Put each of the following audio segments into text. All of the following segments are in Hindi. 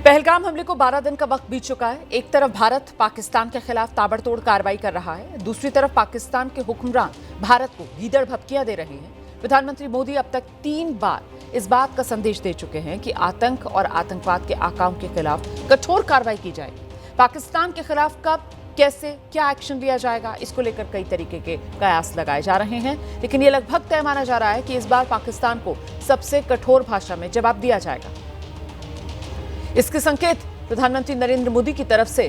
पहलगाम हमले को 12 दिन का वक्त बीत चुका है। एक तरफ भारत पाकिस्तान के खिलाफ ताबड़तोड़ कार्रवाई कर रहा है, दूसरी तरफ पाकिस्तान के हुक्मरान भारत को गीदड़ भपकियां दे रहे हैं। प्रधानमंत्री मोदी अब तक 3 बार इस बात का संदेश दे चुके हैं कि आतंक और आतंकवाद के आकाओं के खिलाफ कठोर कार्रवाई की जाएगी। पाकिस्तान के खिलाफ कब, कैसे, क्या एक्शन लिया जाएगा, इसको लेकर कई तरीके के कयास लगाए जा रहे हैं, लेकिन यह लगभग तय माना जा रहा है कि इस बार पाकिस्तान को सबसे कठोर भाषा में जवाब दिया जाएगा। इसके संकेत प्रधानमंत्री नरेंद्र मोदी की तरफ से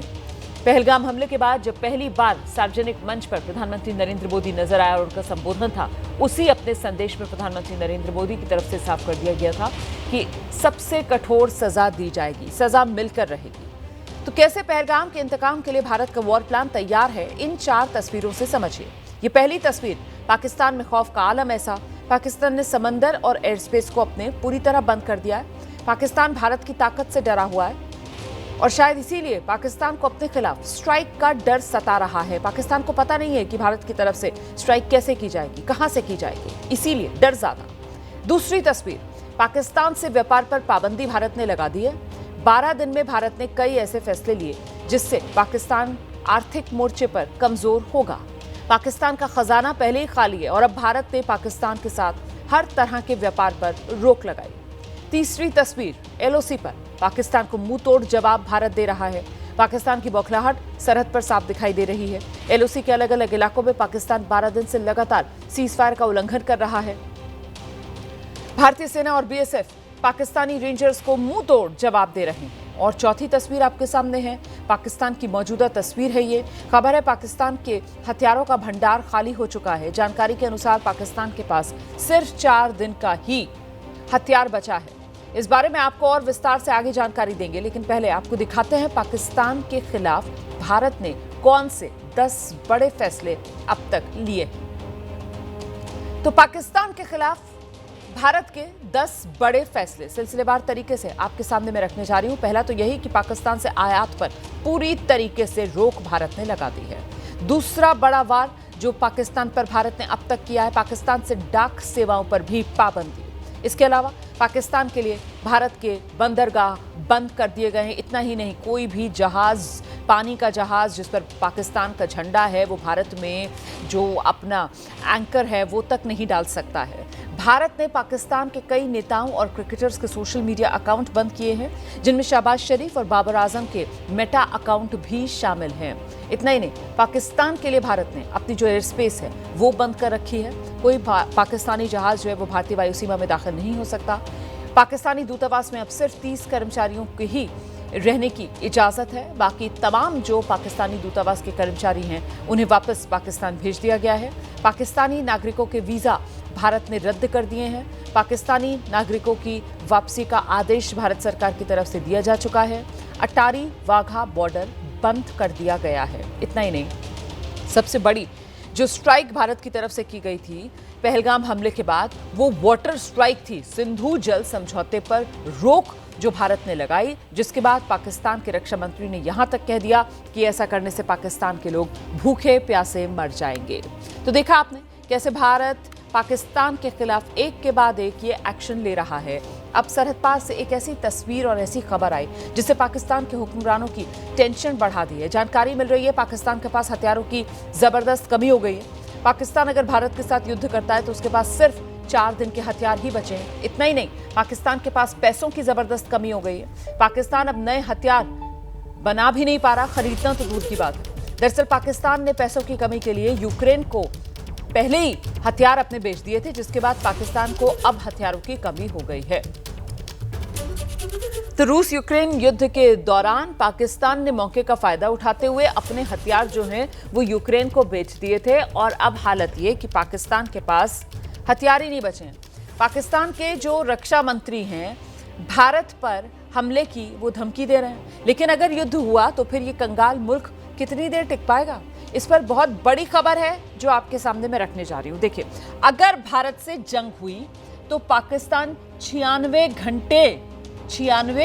पहलगाम हमले के बाद जब पहली बार सार्वजनिक मंच पर प्रधानमंत्री नरेंद्र मोदी नजर आया और उनका संबोधन था, उसी अपने संदेश में प्रधानमंत्री नरेंद्र मोदी की तरफ से साफ कर दिया गया था कि सबसे कठोर सजा दी जाएगी, सजा मिलकर रहेगी। तो कैसे पहलगाम के इंतकाम के लिए भारत का वॉर प्लान तैयार है, इन 4 तस्वीरों से समझिए। ये पहली तस्वीर, पाकिस्तान में खौफ का आलम ऐसा, पाकिस्तान ने समंदर और एयर स्पेस को अपने पूरी तरह बंद कर दिया है। पाकिस्तान भारत की ताकत से डरा हुआ है और शायद इसीलिए पाकिस्तान को अपने खिलाफ स्ट्राइक का डर सता रहा है। पाकिस्तान को पता नहीं है कि भारत की तरफ से स्ट्राइक कैसे की जाएगी, कहां से की जाएगी, इसीलिए डर ज्यादा। दूसरी तस्वीर, पाकिस्तान से व्यापार पर पाबंदी भारत ने लगा दी है। 12 दिन में भारत ने कई ऐसे फैसले लिए जिससे पाकिस्तान आर्थिक मोर्चे पर कमजोर होगा। पाकिस्तान का खजाना पहले ही खाली है और अब भारत ने पाकिस्तान के साथ हर तरह के व्यापार पर रोक लगाई। तीसरी तस्वीर, एलओसी पर पाकिस्तान को मुंह तोड़ जवाब भारत दे रहा है। पाकिस्तान की बौखलाहट सरहद पर साफ दिखाई दे रही है। एलओसी के अलग अलग इलाकों में पाकिस्तान 12 दिन से लगातार सीजफायर का उल्लंघन कर रहा है। भारतीय सेना और बीएसएफ पाकिस्तानी रेंजर्स को मुंह तोड़ जवाब दे रहे हैं। और चौथी तस्वीर आपके सामने है, पाकिस्तान की मौजूदा तस्वीर है। ये खबर है, पाकिस्तान के हथियारों का भंडार खाली हो चुका है। जानकारी के अनुसार पाकिस्तान के पास सिर्फ 4 दिन का ही हथियार बचा है। इस बारे में आपको और विस्तार से आगे जानकारी देंगे, लेकिन पहले आपको दिखाते हैं पाकिस्तान के खिलाफ भारत ने कौन से 10 बड़े फैसले अब तक लिए। तो पाकिस्तान के खिलाफ भारत के 10 बड़े फैसले सिलसिलेवार तरीके से आपके सामने मैं रखने जा रही हूं। पहला तो यही कि पाकिस्तान से आयात पर पूरी तरीके से रोक भारत ने लगा दी है। दूसरा बड़ा वार जो पाकिस्तान पर भारत ने अब तक किया है, पाकिस्तान से डाक सेवाओं पर भी पाबंदी। इसके अलावा पाकिस्तान के लिए भारत के बंदरगाह बंद कर दिए गए हैं। इतना ही नहीं, कोई भी जहाज, पानी का जहाज जिस पर पाकिस्तान का झंडा है, वो भारत में जो अपना एंकर है वो तक नहीं डाल सकता है। भारत ने पाकिस्तान के कई नेताओं और क्रिकेटर्स के सोशल मीडिया अकाउंट बंद किए हैं, जिनमें शहबाज शरीफ और बाबर आजम के मेटा अकाउंट भी शामिल हैं। इतना ही नहीं, पाकिस्तान के लिए भारत ने अपनी जो एयर स्पेस है वो बंद कर रखी है। कोई पाकिस्तानी जहाज जो है वो भारतीय वायुसीमा में दाखिल नहीं हो सकता। पाकिस्तानी दूतावास में अब सिर्फ 30 कर्मचारियों के ही रहने की इजाजत है। बाकी तमाम जो पाकिस्तानी दूतावास के कर्मचारी हैं उन्हें वापस पाकिस्तान भेज दिया गया है। पाकिस्तानी नागरिकों के वीजा भारत ने रद्द कर दिए हैं। पाकिस्तानी नागरिकों की वापसी का आदेश भारत सरकार की तरफ से दिया जा चुका है। अटारी वाघा बॉर्डर बंद कर दिया गया है। इतना ही नहीं, सबसे बड़ी जो स्ट्राइक भारत की तरफ से की गई थी पहलगाम हमले के बाद, वो वाटर स्ट्राइक थी। सिंधु जल समझौते पर रोक जो भारत ने लगाई, जिसके बाद पाकिस्तान के रक्षा मंत्री ने यहां तक कह दिया कि ऐसा करने से पाकिस्तान के लोग भूखे प्यासे मर जाएंगे। तो देखा आपने कैसे भारत पाकिस्तान के खिलाफ एक के बाद एक ये एक्शन ले रहा है। अब सरहद पार से एक ऐसी तस्वीर और ऐसी खबर आई जिससे पाकिस्तान के हुक्मरानों की टेंशन बढ़ा दी है। जानकारी मिल रही है पाकिस्तान के पास हथियारों की जबरदस्त कमी हो गई है। पाकिस्तान अगर भारत के साथ युद्ध करता है तो उसके पास सिर्फ 4 दिन के हथियार ही बचे हैं। इतना ही नहीं, पाकिस्तान के पास पैसों की जबरदस्त कमी हो गई है। पाकिस्तान अब नए हथियार बना भी नहीं पा रहा, खरीदना तो दूर की बात है। दरअसल पाकिस्तान ने पैसों की कमी के लिए यूक्रेन को पहले ही हथियार अपने बेच दिए थे, जिसके बाद पाकिस्तान को अब हथियारों की कमी हो गई है। तो रूस यूक्रेन युद्ध के दौरान पाकिस्तान ने मौके का फायदा उठाते हुए अपने हथियार जो हैं वो यूक्रेन को बेच दिए थे और अब हालत ये कि पाकिस्तान के पास हथियार ही नहीं बचे हैं। पाकिस्तान के जो रक्षा मंत्री हैं भारत पर हमले की वो धमकी दे रहे हैं, लेकिन अगर युद्ध हुआ तो फिर ये कंगाल मुल्क कितनी देर टिक पाएगा? इस पर बहुत बड़ी खबर है जो आपके सामने मैं रखने जा रही हूं। देखिए, अगर भारत से जंग हुई तो पाकिस्तान 96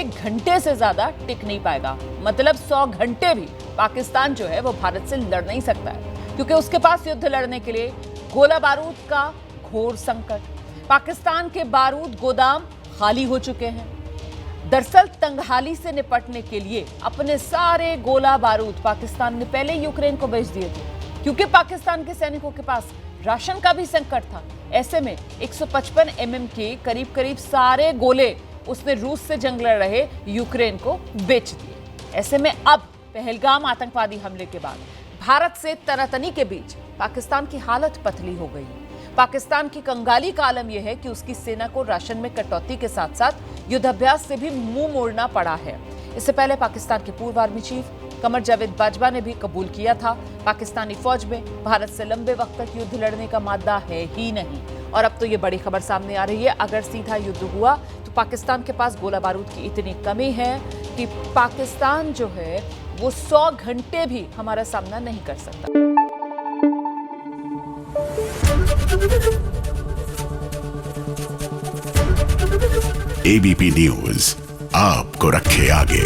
घंटे से ज्यादा टिक नहीं पाएगा। मतलब 100 घंटे भी पाकिस्तान जो है वो भारत से लड़ नहीं सकता है, क्योंकि उसके पास युद्ध लड़ने के लिए गोला बारूद का घोर संकट। पाकिस्तान के बारूद गोदाम खाली हो चुके हैं। दरअसल तंगहाली से निपटने के लिए अपने सारे गोला बारूद पाकिस्तान ने पहले ही यूक्रेन को भेज दिए थे, क्योंकि पाकिस्तान के सैनिकों के पास राशन का भी संकट था। ऐसे में 155 mm के करीब करीब सारे गोले उसने रूस से जंग लड़ रहे यूक्रेन को बेच दिए। ऐसे में अब पहलगाम आतंकवादी हमले के बाद भारत से तनातनी के बीच पाकिस्तान की हालत पतली हो गई। पाकिस्तान की कंगाली का आलम यह है कि उसकी सेना को राशन में कटौती के साथ साथ युद्धाभ्यास से भी मुंह मोड़ना पड़ा है। इससे पहले पाकिस्तान के पूर्व आर्मी चीफ कमर जावेद बाजवा ने भी कबूल किया था, पाकिस्तानी फौज में भारत से लंबे वक्त तक युद्ध लड़ने का मादा है ही नहीं। और अब तो ये बड़ी खबर सामने आ रही है, अगर सीधा युद्ध हुआ तो पाकिस्तान के पास गोला बारूद की इतनी कमी है कि पाकिस्तान जो है वो 100 घंटे भी हमारा सामना नहीं कर सकता। एबीपी न्यूज आपको रखे आगे।